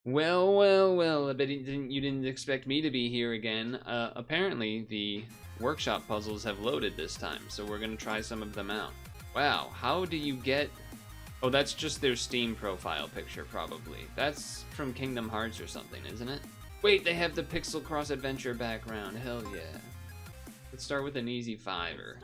Well, well, well, I bet you didn't expect me to be here again. Apparently, the workshop puzzles have loaded this time, so we're gonna try some of them out. Wow, how do you get... Oh, that's just their Steam profile picture, probably. That's from Kingdom Hearts or something, isn't it? Wait, they have the Pixel Cross Adventure background, hell yeah. Let's start with an easy fiver.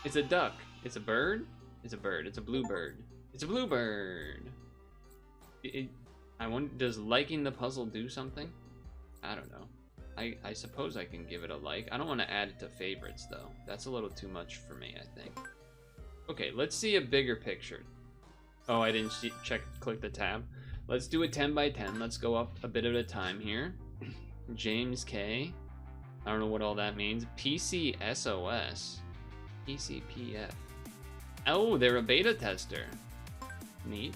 It's a duck. It's a bird? It's a bird. It's a bluebird. It's a bluebird. I wonder, does liking the puzzle do something? I don't know. I suppose I can give it a like. I don't want to add it to favorites, though. That's a little too much for me, I think. Okay, let's see a bigger picture. Oh, I didn't click the tab. Let's do a 10 by 10. Let's go up a bit at a time here. James K. I don't know what all that means. PCSOS. PCPF. Oh, they're a beta tester. Neat.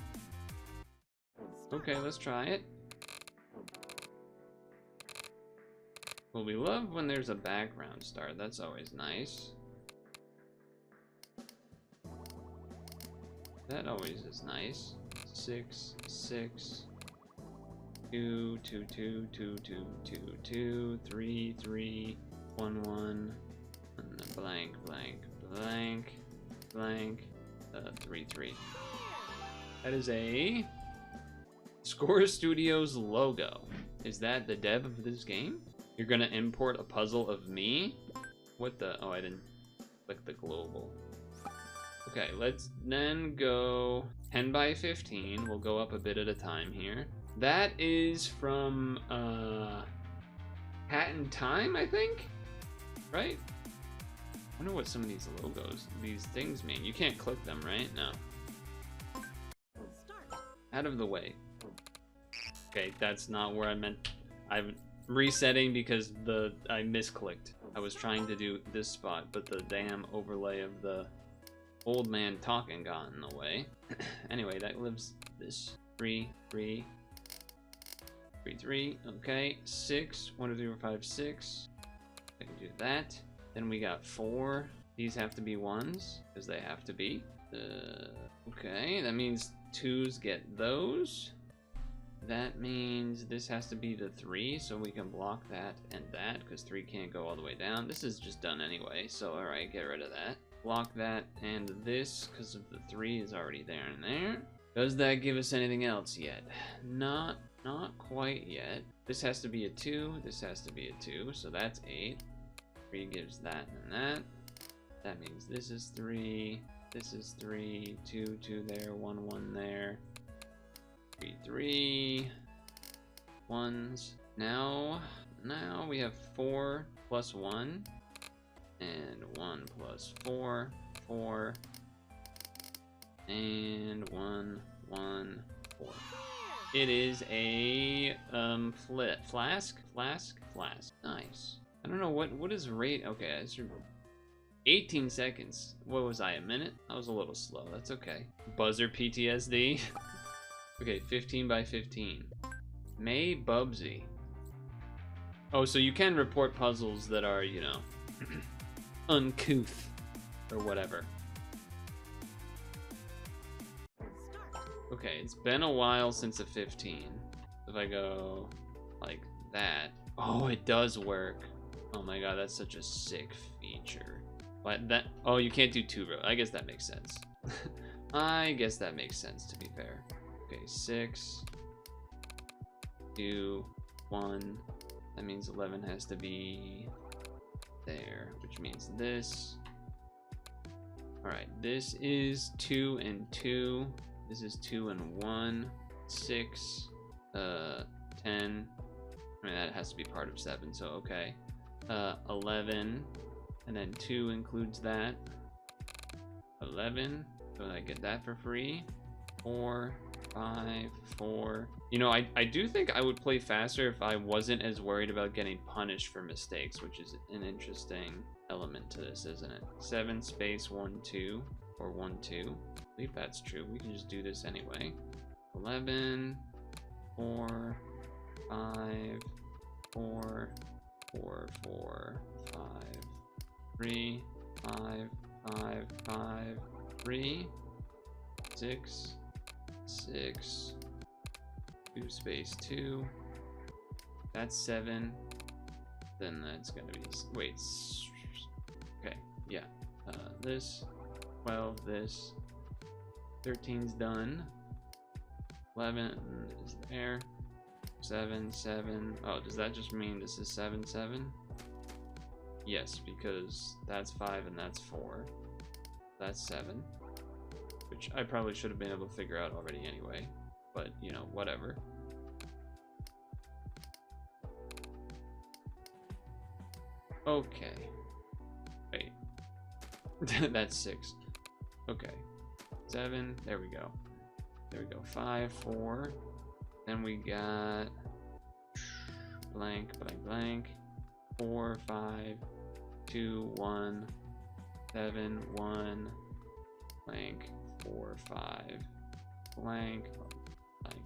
Okay, let's try it. Well, we love when there's a background start. That's always nice. That always is nice. 6, 6, 2, 2, 2, 2, 2, 2, 2, 3, 3, 1, 1, and blank, blank, blank, blank, 3, 3. That is a Score Studios logo. Is that the dev of this game? You're gonna import a puzzle of me? What the? Oh, I didn't click the global. Okay, let's then go 10 by 15. We'll go up a bit at a time here. That is from Hat in Time, I think? Right? I wonder what some of these logos, these things mean. You can't click them, right? No. Out of the way. Okay, that's not where I meant. I'm resetting because I misclicked. I was trying to do this spot, but the damn overlay of the old man talking got in the way. Anyway, that lives this 3, 3, 3, 3. Okay, 6, 1, 2, 3, 4, 5, 6. I can do that. Then we got 4. These have to be 1s because they have to be. Okay, that means 2s get those. That means this has to be the 3, so we can block that and that, because 3 can't go all the way down. This is just done anyway, so alright, get rid of that. Block that and this, because of the 3 is already there and there. Does that give us anything else yet? Not quite yet. This has to be a 2, this has to be a 2, so that's 8. 3 gives that and that. That means this is 3, this is 3, 2, 2 there, 1, 1 there. 3, 3, 1s. Now we have 4 plus 1, and 1 plus 4, 4, and 1, 1, 4. It is a flask. Nice. I don't know what is rate. Okay, I should. 18 seconds. What was I, a minute? I was a little slow. That's okay. Buzzer PTSD. Okay, 15 by 15. May Bubsy. Oh, so you can report puzzles that are, you know, uncouth or whatever. Okay, it's been a while since a 15. If I go like that. Oh, it does work. Oh my god, that's such a sick feature. But that, oh, you can't do 2 rows. I guess that makes sense. I guess that makes sense, to be fair. Okay, 6, 2, 1. That means 11 has to be there, which means this. Alright, this is 2 and 2. This is 2 and 1. 6, 10. I mean, that has to be part of 7, so okay. 11, and then 2 includes that. 11, so I get that for free. 4, 5, 4. You know, I do think I would play faster if I wasn't as worried about getting punished for mistakes, which is an interesting element to this, isn't it? 7 space 1, 2, or 1, 2. I believe that's true. We can just do this anyway. 11, 4, 5, 4, 4, 4, 5, 3, 5, 5, 5, 3, 6, 6, 2 space 2. That's 7. Then that's gonna be, wait, okay, yeah. This, 12, this, 13's done. 11 is there. 7, 7. Oh, does that just mean this is 7, 7? Yes, because that's 5 and that's 4. That's 7. Which I probably should have been able to figure out already anyway. But, you know, whatever. Okay. Wait. That's 6. Okay. 7. There we go. There we go. 5, 4. Then we got blank, blank, blank. 4, 5, 2, 1, 7, 1, blank, 4, 5, blank, blank, blank.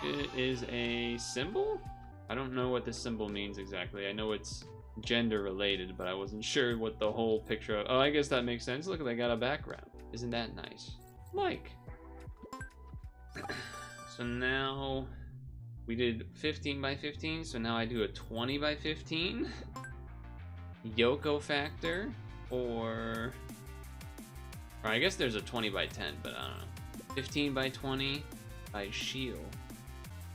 It is a symbol? I don't know what this symbol means exactly. I know it's gender related, but I wasn't sure what the whole picture of. Oh, I guess that makes sense. Look, they got a background. Isn't that nice? Like. So now we did 15 by 15, so now I do a 20 by 15 Yoko factor, or I guess there's a 20 by 10, but I don't know. 15 by 20 by shield.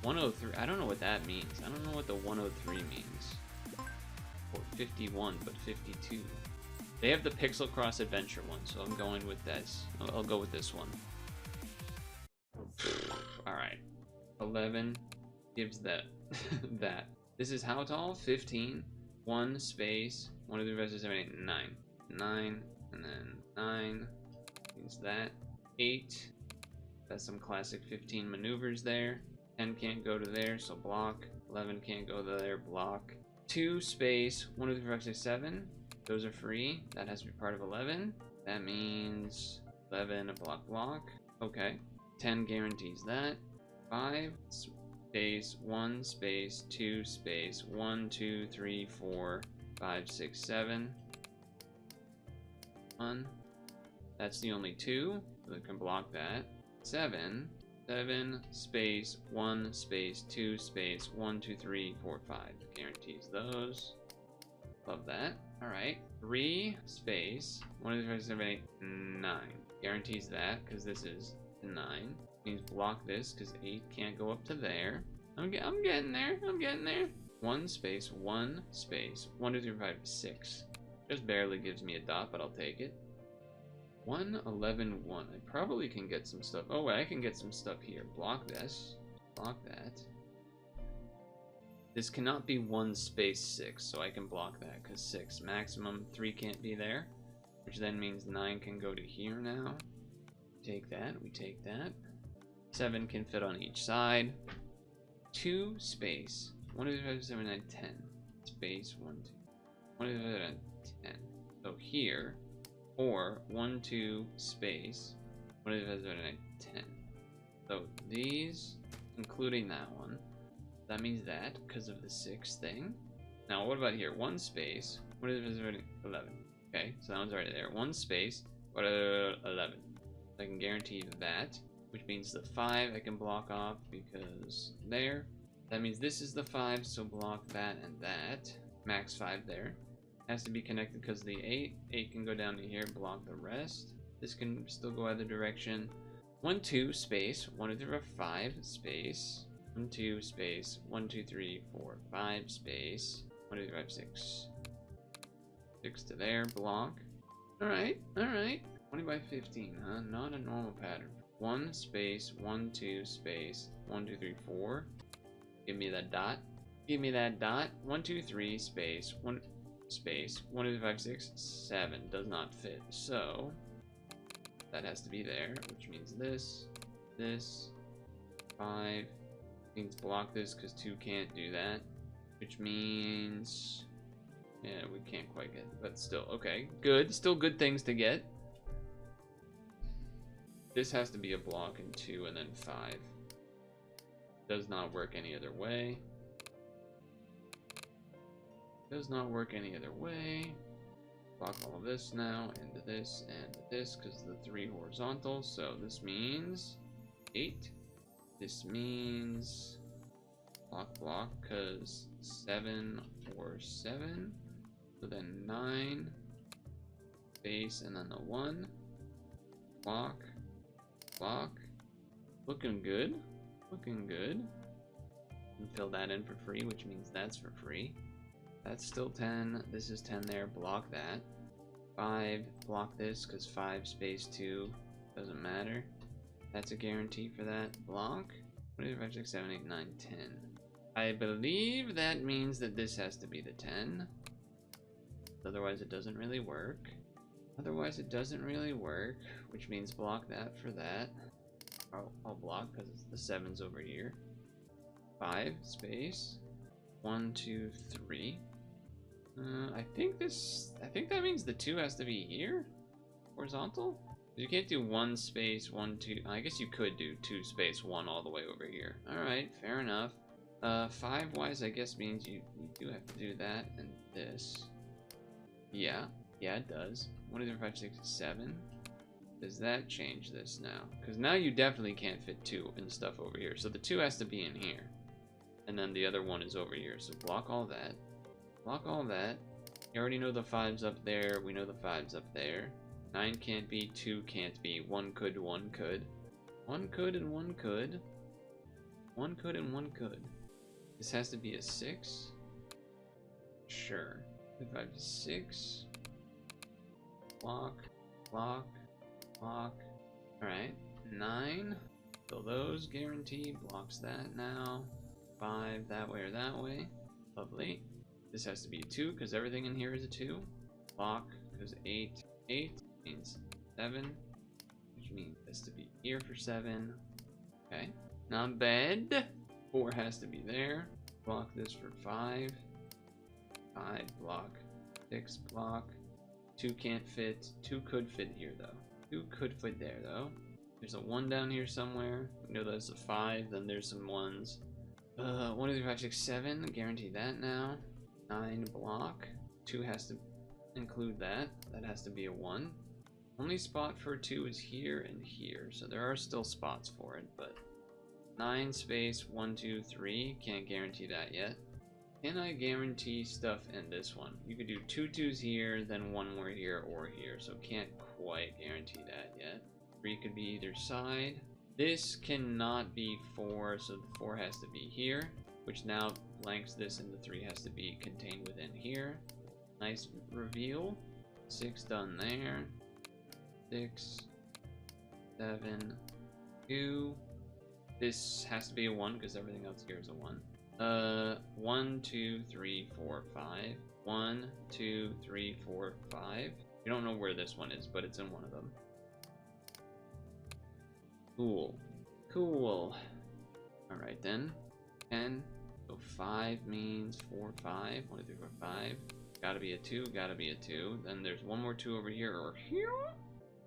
103, I don't know what that means. I don't know what the 103 means. Or 51, but 52. They have the Picross adventure one, so I'm going with this. I'll go with this one. Alright. 11 gives that that. This is how tall? 15. 1 space. 1, 2, 3, 4, 5, 6, 7, 8, 9. 9, and then 9 means that. 8. That's some classic 15 maneuvers there. 10 can't go to there, so block. 11 can't go to there, block. 2 space. 1, 2, 3, 4, 5, 6, 7. Those are free. That has to be part of 11. That means 11 a block block. Okay. 10 guarantees that. 5 space 1 space 2 space 1 2 3 4 5 6 7. 1. That's the only 2 that can block that. 7 space 1 space 2 space 1 2 3 4 5 guarantees those. Love that. All right. 3 space 1 2 3 4 5 6 7 8 9 guarantees that, because this is 9. Means block this because 8 can't go up to there. I'm getting there. I'm getting there. 1 space 1 space 1 2 3 4 5 6. Just barely gives me a dot, but I'll take it. 1 11 1. I probably can get some stuff. Oh wait, I can get some stuff here. Block this. Block that. This cannot be 1 space 6, so I can block that because 6 maximum. 3 can't be there, which then means 9 can go to here now. Take that. We take that. 7 can fit on each side. 2 space 1 2 3 4 5 6 7 8 10 space 1 2 1 2 3 4 5 10. So here, or 1 2 space 1 2 3 4 5 6 7 8 10. So these, including that one, that means that because of the 6 thing. Now what about here? 1 space 1 2 3 4 5 6 7 8 11. Okay, so that one's already there. 1 space 11. I can guarantee that, which means the 5 I can block off because there. That means this is the 5, so block that and that. Max 5 there. Has to be connected because the 8. 8 can go down to here, block the rest. This can still go either direction. 1 2 space 1 2 3 4 5 space 1 2 space 1 2 3 4 5 space 1 2 3 5 6. 6 to there, block. Alright, alright. 20 by 15, huh? Not a normal pattern. 1 space 1 2 space 1 2 3 4. Give me that dot. Give me that dot. 1 2 3 space 1 space 1 2 3 5 6 7 does not fit. So that has to be there, which means this 5 means block this because 2 can't do that, which means yeah, we can't quite get it, but still okay. Good. Still good things to get. This has to be a block in 2 and then 5. Does not work any other way. Does not work any other way. Block all of this now, into this, and this, because the 3 horizontal. So this means 8. This means block, because 7 or 7. So then 9. Space, and then the 1. Block. Looking good. Looking good. And fill that in for free, which means that's for free. That's still 10. This is 10 there. Block that. 5. Block this, because 5 space 2 doesn't matter. That's a guarantee for that. Block. 1, 2, 3, 4, 5, 6, 7, 8, 9, 10. I believe that means that this has to be the 10. Otherwise, it doesn't really work. Which means block that for that. I'll block because the 7's over here. 5 space 1, 2, 3. I think that means the 2 has to be here, horizontal. You can't do 1 space 1, 2. I guess you could do 2 space 1 all the way over here. All right, fair enough. 5 wise, I guess means you do have to do that and this. Yeah, it does. 1, 2, 3, 4, 5, 6, 7. Does that change this now? Because now you definitely can't fit 2 and stuff over here. So the 2 has to be in here. And then the other one is over here. So block all that. Block all that. You already know the 5's up there. We know the 5's up there. 9 can't be, 2 can't be. 1 could, 1 could. 1 could and 1 could. 1 could and 1 could. This has to be a 6. Sure. 5, 6. Block. Alright. 9. So those guarantee blocks that now. 5 that way or that way. Lovely. This has to be a 2 because everything in here is a 2. Block because 8 means 7. Which means this to be here for 7. Okay. Not bad. 4 has to be there. Block this for 5. 5 block. 6 block. 2 can't fit. 2 could fit here though. 2 could fit there though. There's a 1 down here somewhere. We know that's a 5. Then there's some 1s. 1, 2, 3, 4, 5, 6, 7. Guarantee that now. 9 block. 2 has to include that. That has to be a 1. Only spot for 2 is here and here. So there are still spots for it, but 9 space 1, 2, 3. Can't guarantee that yet. Can I guarantee stuff in this one? You could do 2 2s here, then 1 more here or here. So can't quite guarantee that yet. 3 could be either side. This cannot be 4, so the 4 has to be here, which now blanks this, and the 3 has to be contained within here. Nice reveal. 6 done there. 6, 7, 2. This has to be a 1 because everything else here is a 1. 1, 2, 3, 4, 5. 1, 2, 3, 4, 5. You don't know where this one is, but it's in one of them. Cool. Alright then. 10. So 5 means 4, 5. 1, 2, 3, 4, 5. Gotta be a 2, gotta be a 2. Then there's one more 2 over here or here.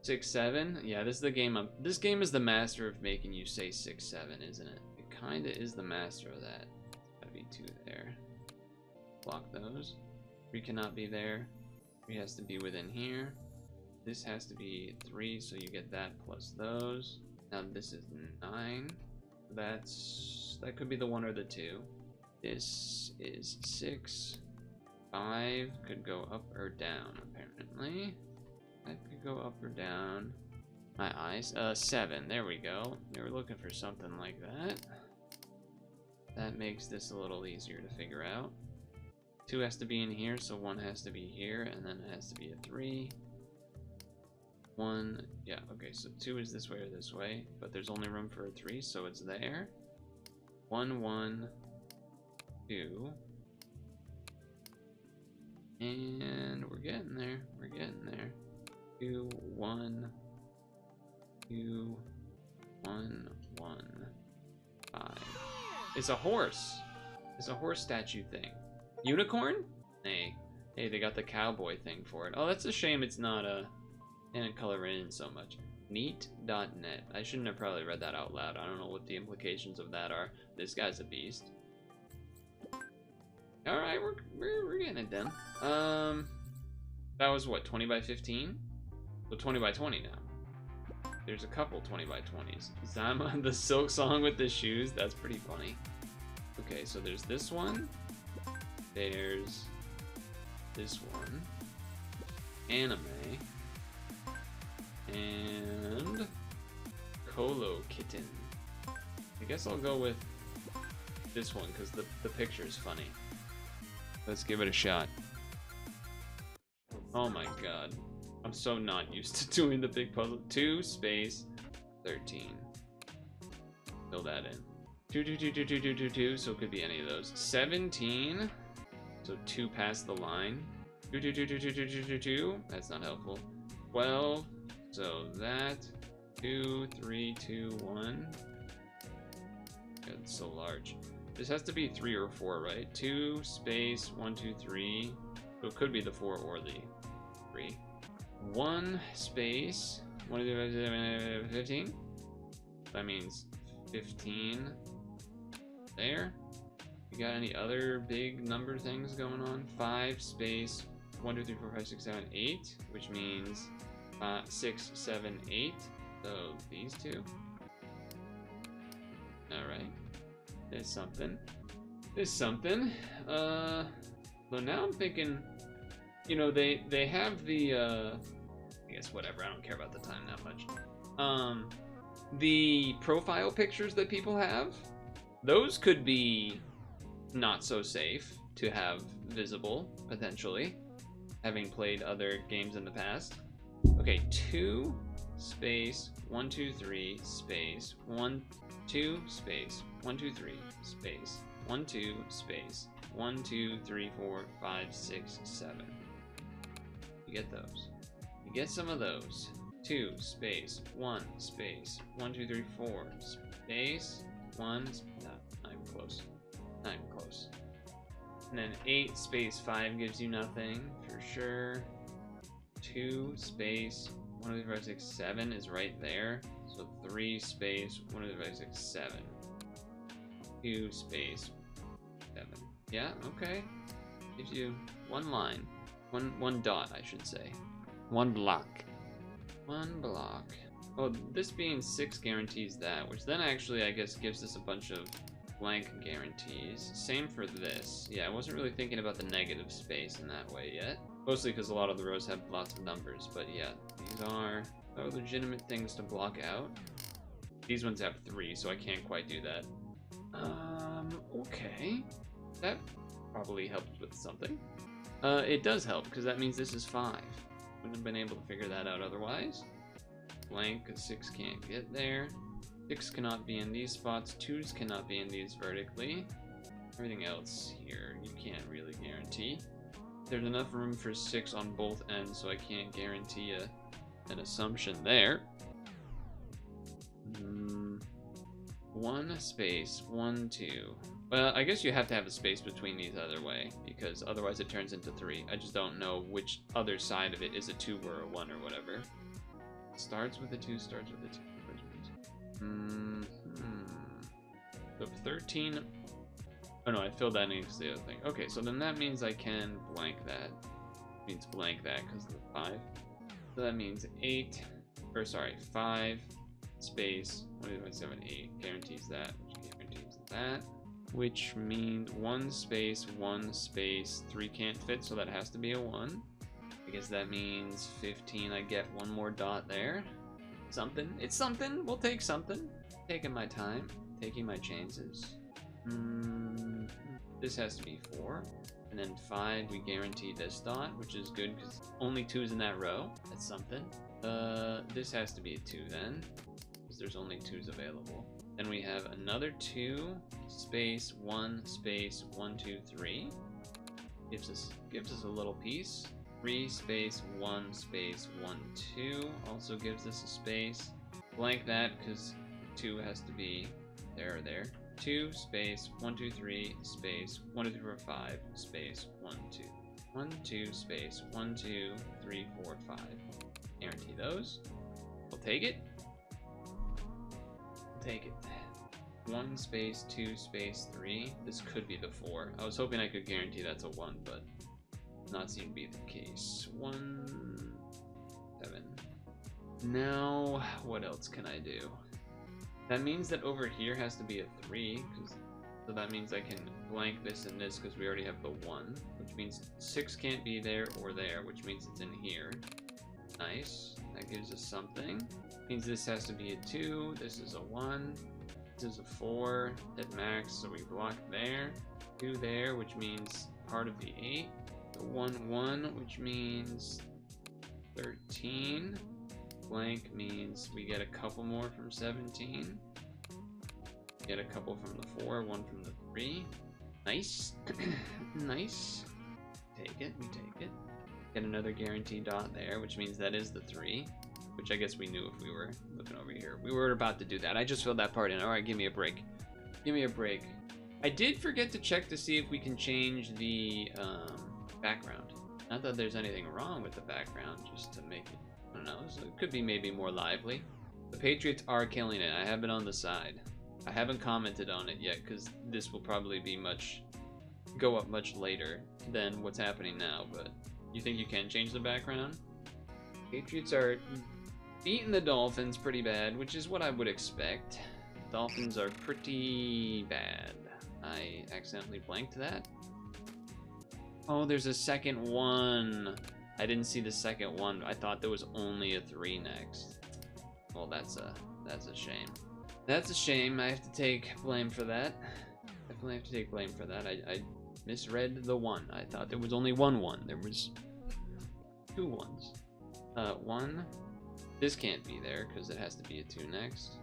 6, 7. Yeah, this is the game. This game is the master of making you say 6, 7, isn't it? It kinda is the master of that. Gotta be 2 there. Block those. 3 cannot be there. 3 has to be within here. This has to be 3, so you get that plus those. Now this is 9. That could be the 1 or the 2. This is 6. 5 could go up or down, apparently. 5 could go up or down. My eyes. 7. There we go. We were looking for something like that. That makes this a little easier to figure out. 2 has to be in here, so 1 has to be here, and then it has to be a 3. 1, yeah, okay, so 2 is this way or this way, but there's only room for a 3, so it's there. 1, 1, 2. And we're getting there. 2, 1, 2, 1, 1, 5. It's a horse. It's a horse statue thing. Unicorn? Hey, they got the cowboy thing for it. Oh, that's a shame it's not didn't color it in so much. Neat.net. I shouldn't have probably read that out loud. I don't know what the implications of that are. This guy's a beast. All right, we're getting it done. That was what, 20 by 15? So 20 by 20 now. There's a couple 20 by 20s. Zama, the silk song with the shoes. That's pretty funny. Okay, so there's this one. There's this one. Anime. And Colo Kitten. I guess I'll go with this one because the picture is funny. Let's give it a shot. Oh my god. I'm so not used to doing the big puzzle. 2 space 13. Fill that in. 2, so it could be any of those. 17. So 2 past the line. 2. That's not helpful. 12. So that. 2, 3, 2, 1. God, it's so large. This has to be 3 or 4, right? 2 space 1, 2, 3. So it could be the 4 or the 3. 1 space 15. That means 15 there. You got any other big number things going on? 5 space 1, 2, 3, 4, 5, 6, 7, 8, which means 6, 7, 8. So these two. All right. There's something. There's something. So now I'm thinking, you know, they have the I guess whatever, I don't care about the time that much. The profile pictures that people have, those could be not so safe to have visible, potentially, having played other games in the past. Okay, 2 space 1, 2, 3 space 1, 2 space 1, 2, 3 space 1, 2 space 1, 2, 3, 4, 5, 6, 7. You get those. You get some of those. 2 space 1 space 1, 2, 3, 4 space 1. Not even close. Not even close. And then 8 space 5 gives you nothing for sure. 2 space 1, 2, 3, 5, 6, 7 is right there. So 3 space 1, 2, 3, 5, 6, 7. 2 space 7. Yeah, okay. Gives you one line. One dot, I should say. One block. One block. Oh, this being 6 guarantees that, which then actually, I guess, gives us a bunch of blank guarantees. Same for this. Yeah, I wasn't really thinking about the negative space in that way yet. Mostly because a lot of the rows have lots of numbers, but yeah, these are legitimate things to block out. These ones have 3, so I can't quite do that. Okay. That probably helps with something. It does help, because that means this is 5. Wouldn't have been able to figure that out otherwise. Blank, because 6 can't get there. 6 cannot be in these spots. 2s cannot be in these vertically. Everything else here, you can't really guarantee. There's enough room for 6 on both ends, so I can't guarantee an assumption there. 1 space, 1, 2. Well, I guess you have to have a space between these either way, because otherwise it turns into 3. I just don't know which other side of it is a 2 or a 1 or whatever. Starts with a 2, starts with a 2. So 13. Oh no, I filled that in because the other thing. Okay, so then that means I can blank that. Means blank that because of the 5. So that means 8, or sorry, 5 space 1, 2, 3, 7, 8 guarantees that, which guarantees that. Which means 1 space 1 space 3 can't fit, so that has to be a 1. I guess that means 15. I get one more dot there. Something. It's something. We'll take something. Taking my time. Taking my chances. This has to be 4. And then 5, we guarantee this dot, which is good because only 2's in that row. That's something. This has to be a 2 then, because there's only 2's available. Then we have another 2 space 1 space 1, 2, 3. Gives us a little piece. 3 space 1 space 1, 2 also gives us a space. Blank that because 2 has to be there or there. 2 space 1, 2, 3 space 1, 2, 3, 4, 5 space 1, 2. 1, 2 space 1, 2, 3, 4, 5. Guarantee those. We'll take it. We'll take it. 1 space 2 space 3. This could be the 4. I was hoping I could guarantee that's a 1, but not seem to be the case. 1 7. Now what else can I do? That means that over here has to be a 3, so that means I can blank this and this because we already have the 1, which means 6 can't be there or there, which means it's in here. Nice. That gives us something. Means this has to be a 2. This is a 1. This is a 4 at max, so we block there. 2 there, which means part of the 8. The 1 1, which means 13. Blank means we get a couple more from 17. Get a couple from the 4, 1 from the 3. Nice. Nice. Take it, we take it. Get another guaranteed dot there, which means that is the 3. Which I guess we knew if we were looking over here. We were about to do that. I just filled that part in. Alright, give me a break. Give me a break. I did forget to check to see if we can change the background. Not that there's anything wrong with the background, just to make it, I don't know, so it could be maybe more lively. The Patriots are killing it. I have it on the side. I haven't commented on it yet because this will probably be go up much later than what's happening now, but you think you can change the background? Patriots are beating the Dolphins pretty bad, which is what I would expect. Dolphins are pretty bad. I accidentally blanked that. Oh, there's a second one. I didn't see the second one. I thought there was only a 3 next. Well, that's a shame. That's a shame. I have to take blame for that. Definitely have to take blame for that. I misread the 1. I thought there was only 1 1. There was 2 1s. 1. This can't be there because it has to be a 2 next.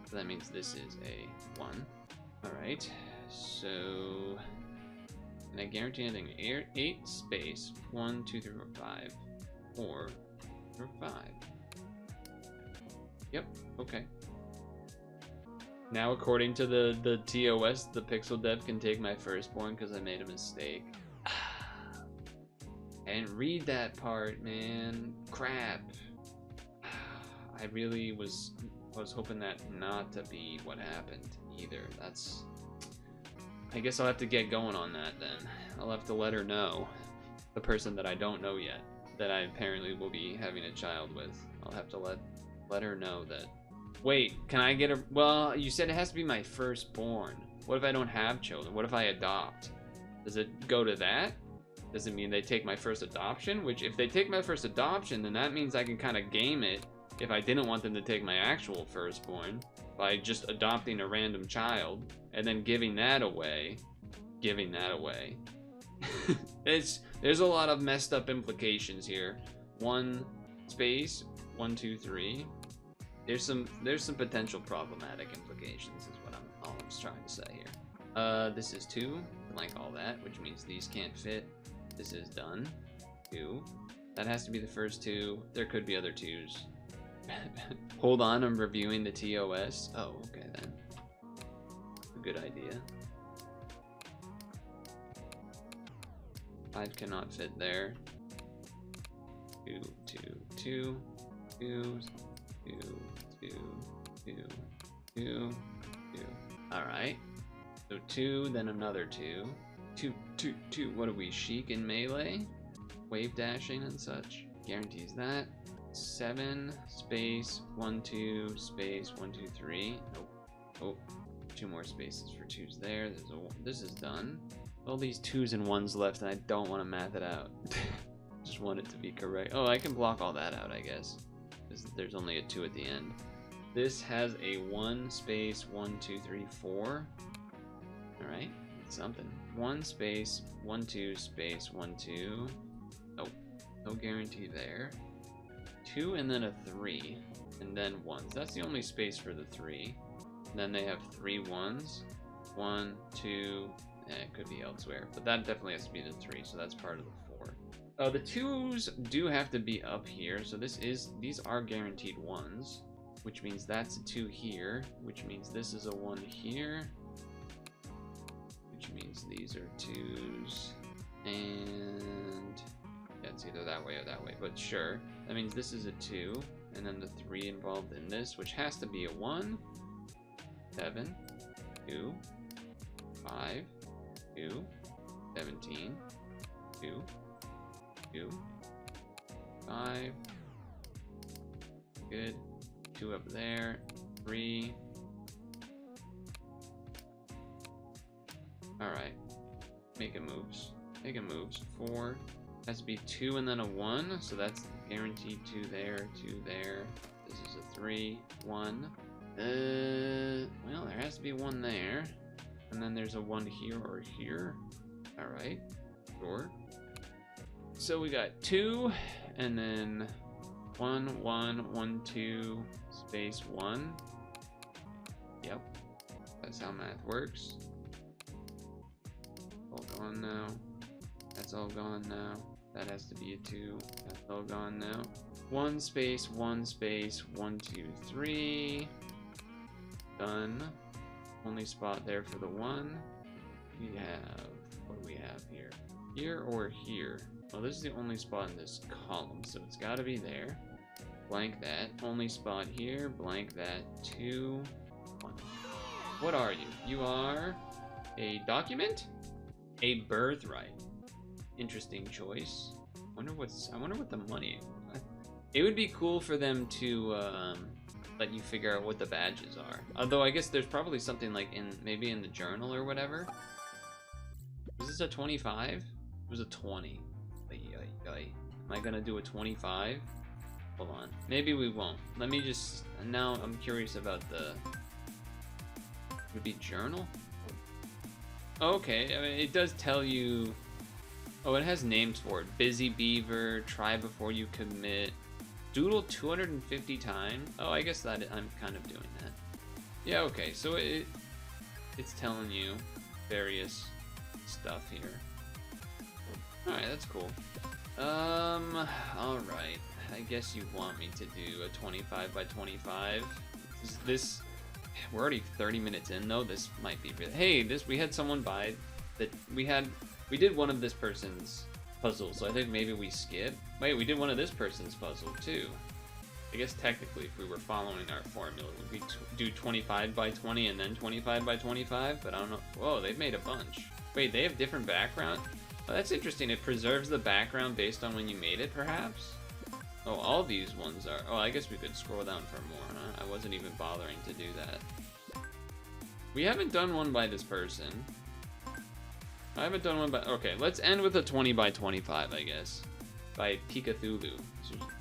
So that means this is a 1. Alright, so can I guarantee anything? 8 space 1 2 3 4 5 4 or 5. Yep, okay. Now according to the TOS, the pixel dev can take my firstborn because I made a mistake. I didn't read that part, man. Crap. I really was hoping that not to be what happened either. That's, I guess I'll have to get going on that then. I'll have to let her know, the person that I don't know yet, that I apparently will be having a child with. I'll have to let her know that. Wait, can I get a, well, you said it has to be my firstborn. What if I don't have children? What if I adopt? Does it go to that? Does it mean they take my first adoption? Which, if they take my first adoption, then that means I can kind of game it if I didn't want them to take my actual firstborn by just adopting a random child and then giving that away. There's a lot of messed up implications here. 1 space 1 2 3. There's some potential problematic implications is what I'm trying to say here. This is 2, like all that, which means these can't fit. This is done. 2. That has to be the first 2. There could be other 2s. Hold on, I'm reviewing the TOS. Oh, okay then. A good idea. 5 cannot fit there. 2 2 2 2 2 2 2 2 2. All right. So 2, then another 2. 2 2 2. What are we? Chic in melee, wave dashing and such. Guarantees that. 7 space 1 2 space 1 2 3. Oh, 2 more spaces for 2s there. This is done. All these 2s and 1s left, and I don't want to math it out. Just want it to be correct. Oh, I can block all that out, I guess. There's only a 2 at the end. This has a 1 space 1 2 3 4. All right, it's something. 1 space 1 2 space 1 2. Oh, no guarantee there. 2 and then a 3, and then 1s. That's the only space for the 3. And then they have 3 1s. 1 2. It could be elsewhere, but that definitely has to be the 3. So that's part of the 4. The 2s do have to be up here. So these are guaranteed 1s, which means that's a 2 here, which means this is a 1 here, which means these are 2s, and yeah, it's either that way or that way, but sure. That means this is a 2, and then the 3 involved in this, which has to be a 1. 7. 2, 5, 2, 17, 2, 2, 5. Good. 2 up there. 3. Alright. Making moves. Making moves. 4. Has to be 2 and then a 1. So that's guaranteed 2 there, 2 there. This is a 3, 1. Well, there has to be 1 there. And then there's a 1 here or here. Alright. Sure. So we got 2 and then 1, 1, 1, 2, space 1. Yep. That's how math works. All gone now. That's all gone now. That has to be a 2. That's all gone now. 1 space, 1 space, 1, 2, 3. Done. Only spot there for the 1. We have, what do we have here? Here or here? Well, this is the only spot in this column, so it's got to be there. Blank that. Only spot here. Blank that. 2, 1. What are you? You are a document? A birthright. Interesting choice. I wonder what the money. It would be cool for them to let you figure out what the badges are. Although I guess there's probably something like maybe in the journal or whatever. Was this a 25? It was a 20. Am I gonna do a 25? Hold on. Maybe we won't. Let me just. Now I'm curious about the. Would be journal? Okay, I mean, it does tell you. Oh, it has names for it. Busy Beaver, try before you commit, doodle 250 times. Oh, I guess that I'm kind of doing that. Yeah, okay, so it's telling you various stuff here. Alright, that's cool. Alright. I guess you want me to do a 25 by 25. We're already 30 minutes in though. This might be really. Hey, we had someone buy that we did one of this person's puzzles, so I think maybe we skip. Wait, we did one of this person's puzzle too. I guess technically if we were following our formula, we do 25 by 20 and then 25 by 25, but I don't know. Whoa, they've made a bunch. Wait, they have different background? Oh, that's interesting. It preserves the background based on when you made it, perhaps? Oh, all these ones are. Oh, I guess we could scroll down for more, huh? I wasn't even bothering to do that. We haven't done one by this person. I haven't done one by. Okay, let's end with a 20 by 25, I guess. By Pikathulu.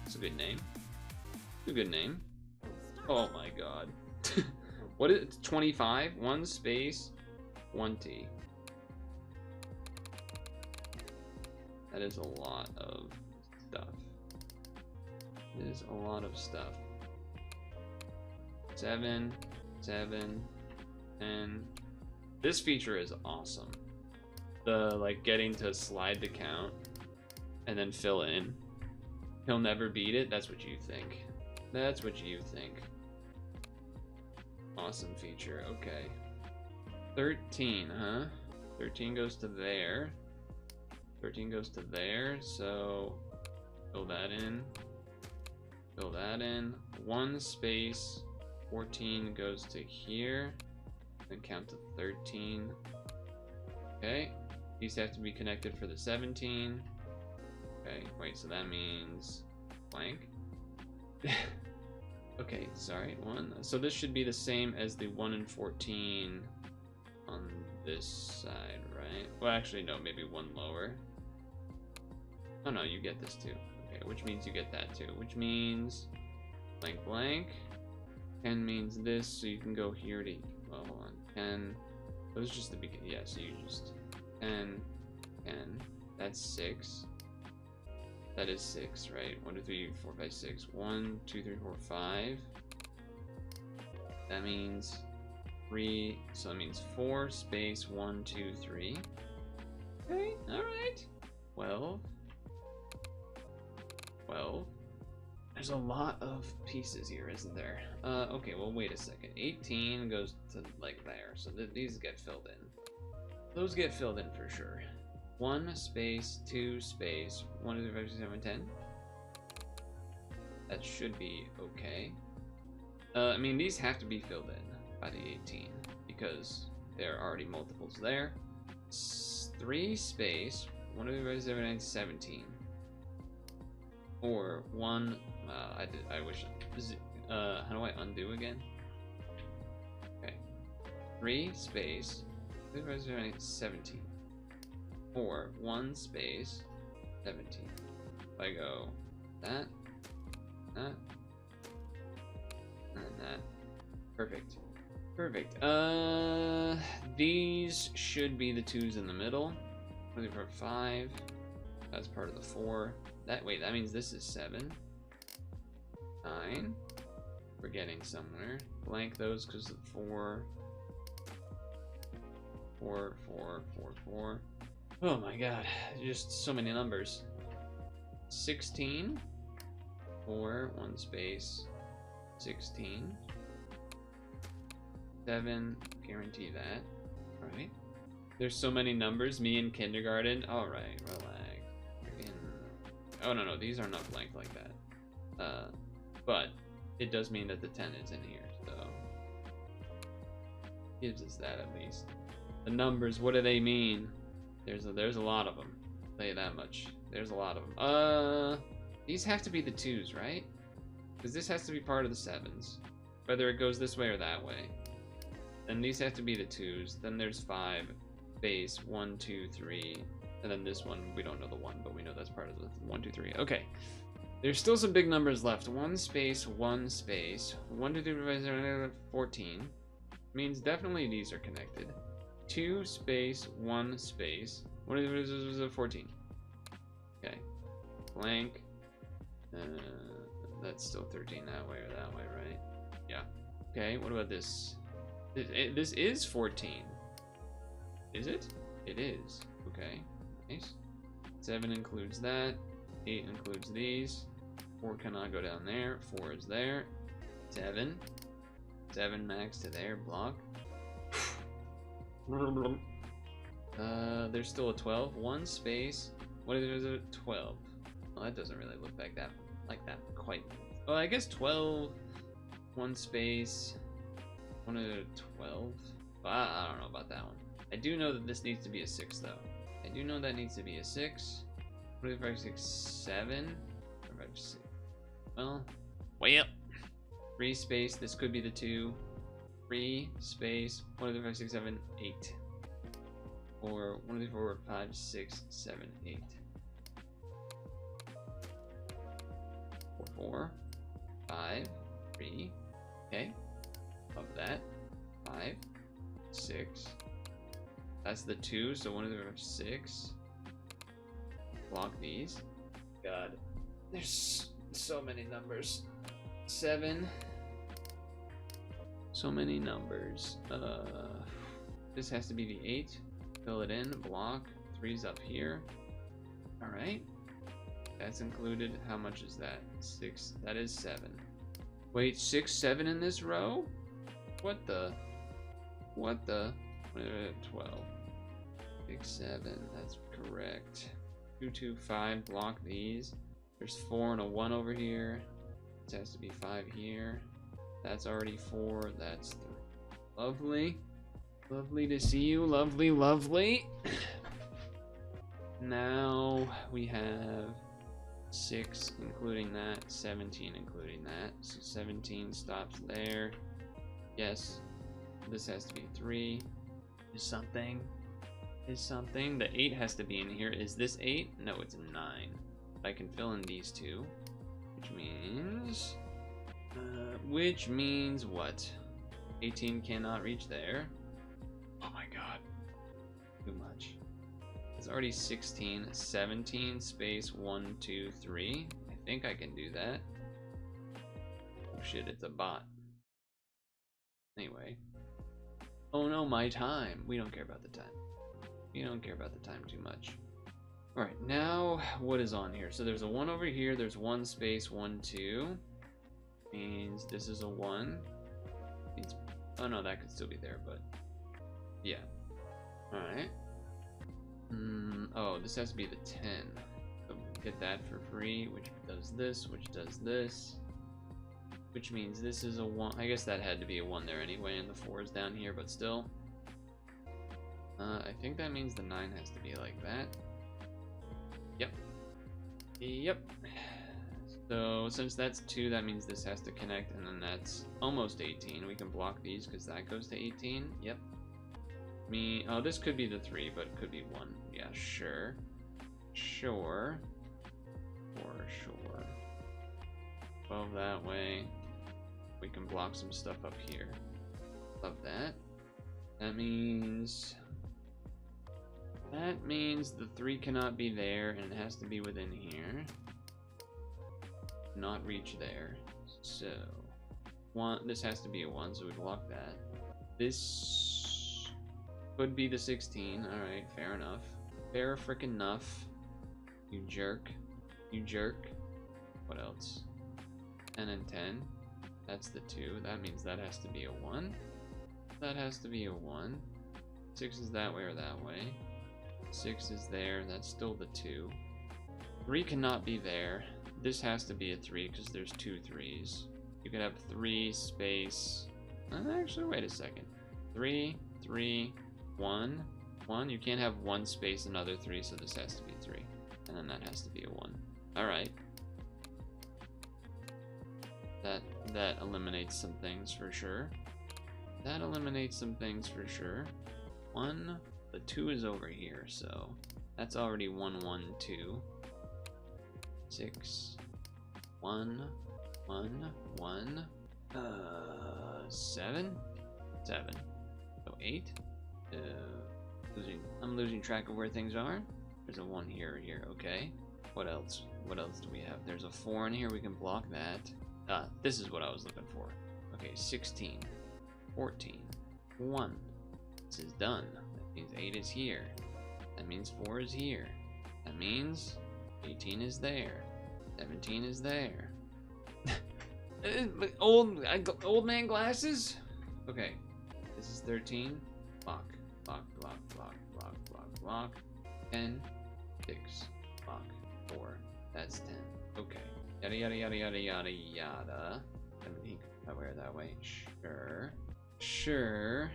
It's a good name. It's a good name. Oh my god. What is it? 25? 1 space, 1 T. That is a lot of stuff. It is a lot of stuff. 7, 7, 10. This feature is awesome. The like getting to slide the count and then fill in. He'll never beat it. That's what you think. That's what you think. Awesome feature. Okay. 13, huh? 13 goes to there. 13 goes to there. So fill that in. Fill that in. 1 space. 14 goes to here. Then count to 13. Okay. These have to be connected for the 17. Okay, wait, so that means blank. Okay, sorry, 1. So this should be the same as the 1 and 14 on this side, right? Well, actually, no, maybe 1 lower. Oh no, you get this too. Okay, which means you get that too. Which means blank blank. 10 means this, so you can go here to, well, hold on. 10, that was just the beginning. Yeah, so you just 10, 10. That's 6. That is 6, right? 1, 2, 3, 4, 5, 6. 1, 2, 3, 4, 5. That means 3. So that means 4 space 1, 2, 3. Okay, alright. 12. 12. There's a lot of pieces here, isn't there? Okay, well, wait a second. 18 goes to, like, there. So these get filled in. Those get filled in for sure. 1 space, 2 space, 1, 2, 3, 5, 6, 7, 10. That should be okay. I mean, these have to be filled in by the 18 because There are already multiples there. 3 space 1 divided by 7 is 17. Or 1. I wish. How do I undo again? Okay. 3 space 1 divided by 7 is 17. Or 1 space 17. If I go that, and that. Perfect. Perfect. These should be the 2s in the middle. 5. That's part of the 4. That means this is 7. 9. We're getting somewhere. Blank those because of 4. 4, 4, 4, 4. Oh my god, just so many numbers. 16. 4, 1 space. 16. 7, guarantee that. Alright. There's so many numbers, me in kindergarten. Alright, relax. Oh no, these are not blank like that. But it does mean that the 10 is in here, so gives us that at least. The numbers, what do they mean? There's a lot of them. I'll tell you that much. There's a lot of them. These have to be the 2s, right? Because this has to be part of the 7s, whether it goes this way or that way. Then these have to be the 2s. Then there's 5, base 1, 2, 3, and then this one we don't know the 1, but we know that's part of the 1, 2, 3. Okay, there's still some big numbers left. 1 space 1 space 1 to 2 14 means definitely these are connected. 2 space 1 space 1 to 14. Okay, blank. That's still 13 that way or that way, right? Yeah. Okay, what about this? This is 14. Is it? It is. Okay, nice. 7 includes that. 8 includes these. 4 cannot go down there. 4 is there. 7. 7 max to there. Block. There's still a 12. 1 space. What is it? 12. Well, that doesn't really look like that quite. Oh, I guess 12. 1 space. 1 to 12. I don't know about that one. I do know that this needs to be a 6 though. I do know that needs to be a 6. 1, 2, 5, 6, 7. 5, 6. Well, way up. 3 space. This could be the 2. 3 space. 1, 2, 5, 6, 7, 8. Or 1, 2, 4, 5, 6, 7, 8. 4, 5, 3. Okay. Of that. 5, 6. That's the 2, so 1 of them are 6. Block these. God. There's so many numbers. 7. So many numbers. This has to be the 8. Fill it in. Block. 3's up here. Alright. That's included. How much is that? 6. That is 7. Wait, 6, 7 in this row? What the? 12. 6, 7. That's correct. 2, 2, 5. Block these. There's 4 and a 1 over here. This has to be 5 here. That's already 4. That's 3. Lovely. Lovely to see you. Lovely, lovely. Now we have 6 including that, 17 including that. So 17 stops there. Yes. This has to be 3. Is something. The 8 has to be in here. Is this 8? No, it's 9. I can fill in these 2, which means what? 18 cannot reach there. Oh my god. Too much. It's already 16. 17 space 1, 2, 3. I think I can do that. Oh shit, it's a bot. Anyway. Oh no, my time. We don't care about the time. We don't care about the time too much. Alright, now what is on here? So there's a 1 over here. There's 1 space 1, 2. Means this is a 1. Means, oh no, that could still be there, but yeah. Alright. Oh, this has to be the 10. So get that for free, which does this, which does this. Which means this is a 1. I guess that had to be a 1 there anyway, and the 4 is down here, but still. I think that means the 9 has to be like that. Yep. Yep. So since that's 2, that means this has to connect, and then that's almost 18. We can block these because that goes to 18. Yep. Oh, this could be the 3, but it could be 1. Yeah, sure. Sure. For sure. 12 that way. We can block some stuff up here. Love that. That means the 3 cannot be there, and it has to be within here. Not reach there. So this has to be a 1, so we block that. This could be the 16. Alright, fair enough. Fair frickin' enough. You jerk. You jerk. What else? 10 and 10. That's the 2. That means that has to be a 1. That has to be a 1. 6 is that way or that way. 6 is there. That's still the 2. 3 cannot be there. This has to be a 3 because there's 2 3s. You could have 3 space. Actually, wait a second. 3, 3, 1, 1. You can't have 1 space another 3, so this has to be 3. And then that has to be a 1. Alright. That eliminates some things for sure. That eliminates some things for sure. 1. The 2 is over here, so that's already 1, 1, 2. 6. 1, 1, 1. 7. 7. So 8. I'm losing track of where things are. There's a 1 here, okay. What else? What else do we have? There's a 4 in here, we can block that. This is what I was looking for. Okay, 16, 14, 1. This is done. That means 8 is here. That means 4 is here. That means 18 is there. 17 is there. Old man glasses? Okay, this is 13. Block, block, block, block, block, block, block. 10, 6, block, 4. That's 10. Okay. Yada yada yada yada yada yada. 17. That way. Sure. Sure.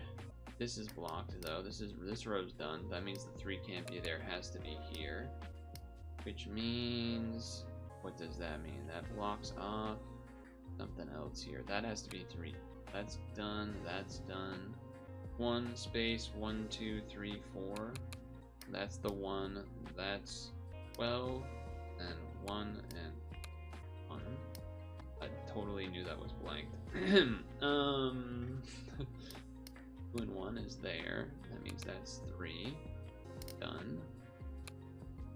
This is blocked though. This row's done. That means the 3 can't be there. It has to be here. Which means, what does that mean? That blocks off something else here. That has to be 3. That's done. That's done. 1 space 1 2 3 4. That's the 1. That's 12 and 1 and 1. I totally knew that was blanked. 2 and 1 is there. That means that's 3. Done.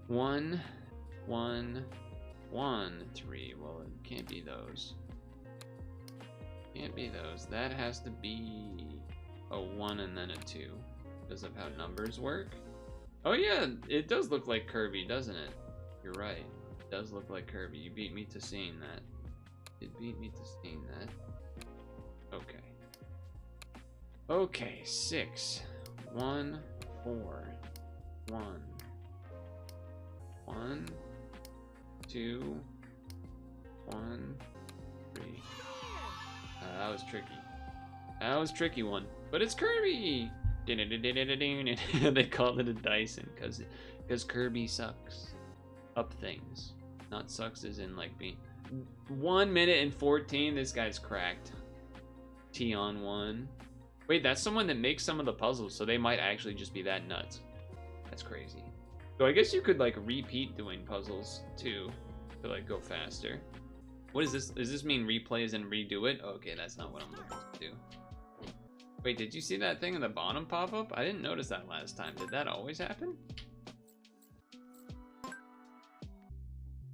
1 1 1 3. Well, it can't be those. Can't be those. That has to be a 1 and then a 2 because of how numbers work. Oh yeah, it does look like Kirby, doesn't it? You're right. It does look like Kirby. You beat me to seeing that. You beat me to seeing that. Okay. Okay, 6. 1 4 1 1 2 1 3. That was tricky. That was a tricky one. But it's Kirby! They called it a Dyson because Kirby sucks up things. Not sucks as in like being 1 minute and 14. This guy's cracked. T on 1. Wait, that's someone that makes some of the puzzles, so they might actually just be that nuts. That's crazy. So I guess you could like repeat doing puzzles too to like go faster. What is this? Does this mean replays and redo it? Okay, that's not what I'm looking to do. Wait, did you see that thing in the bottom pop up? I didn't notice that last time. Did that always happen?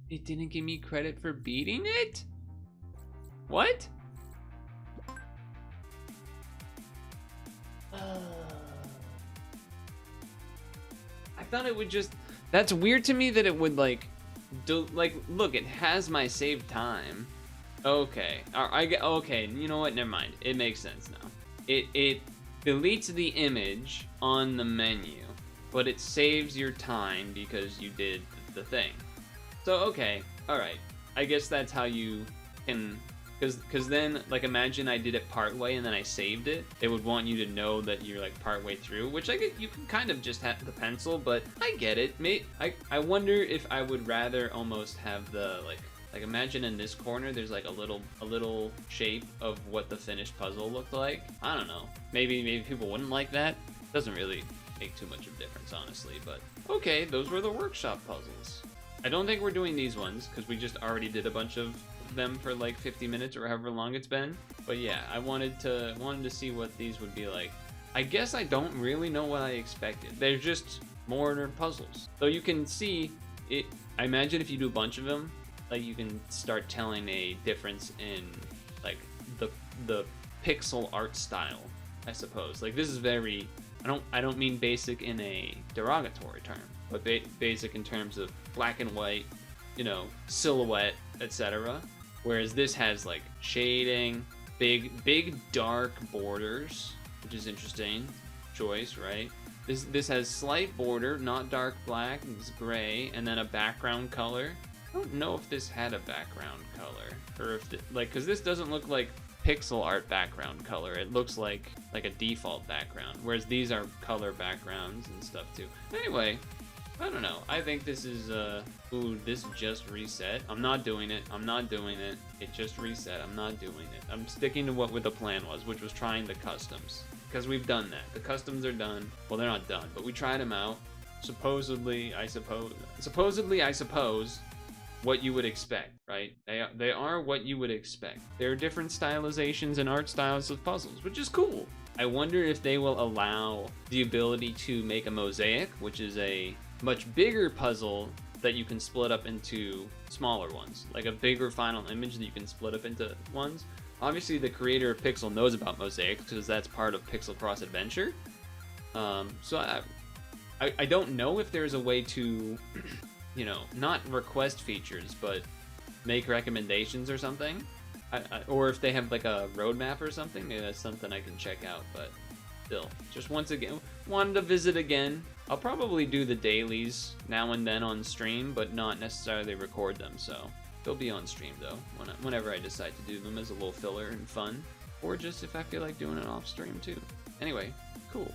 It didn't give me credit for beating it? What? I thought it would just... That's weird to me that it would like... look, it has my save time. Okay. Okay, you know what? Never mind. It makes sense now. It deletes the image on the menu, but it saves your time because you did the thing. So, okay, alright. I guess that's how you can Because then, like, imagine I did it part way and then I saved it. It would want you to know that you're, like, part way through, which I get. You can kind of just have the pencil, but I get it. I wonder if I would rather almost have the, like imagine in this corner there's like a little shape of what the finished puzzle looked like. I don't know. Maybe people wouldn't like that. Doesn't really make too much of a difference, honestly, but okay, those were the workshop puzzles. I don't think we're doing these ones because we just already did a bunch of them for like 50 minutes or however long it's been. But yeah, I wanted to see what these would be like. I guess I don't really know what I expected. They're just more puzzles. Though you can see it. I imagine if you do a bunch of them, like you can start telling a difference in like the pixel art style, I suppose. Like this is very, I don't mean basic in a derogatory term, but basic in terms of black and white, you know, silhouette, etc. Whereas this has like shading, big dark borders, which is interesting choice, right? This has slight border, not dark black, it's gray, and then a background color. I don't know if this had a background color, or if because this doesn't look like pixel art background color. It looks like a default background, whereas these are color backgrounds and stuff too. Anyway, I don't know. I think this is ooh, this just reset. I'm not doing it. It just reset. I'm not doing it. I'm sticking to what the plan was, which was trying the customs, because we've done that. The customs are done. Well, they're not done, but we tried them out. Supposedly, I suppose what you would expect, right? They are what you would expect. There are different stylizations and art styles of puzzles, which is cool. I wonder if they will allow the ability to make a mosaic, which is a much bigger puzzle that you can split up into smaller ones, like a bigger final image that you can split up into ones. Obviously, the creator of Pixel knows about mosaics because that's part of Pixelcross Adventure. So I don't know if there's a way to you know, not request features, but make recommendations or something. Or if they have like a roadmap or something, maybe that's something I can check out, but still. Just once again, wanted to visit again. I'll probably do the dailies now and then on stream, but not necessarily record them, so they'll be on stream though, whenever I decide to do them as a little filler and fun, or just if I feel like doing it off stream too. Anyway, cool.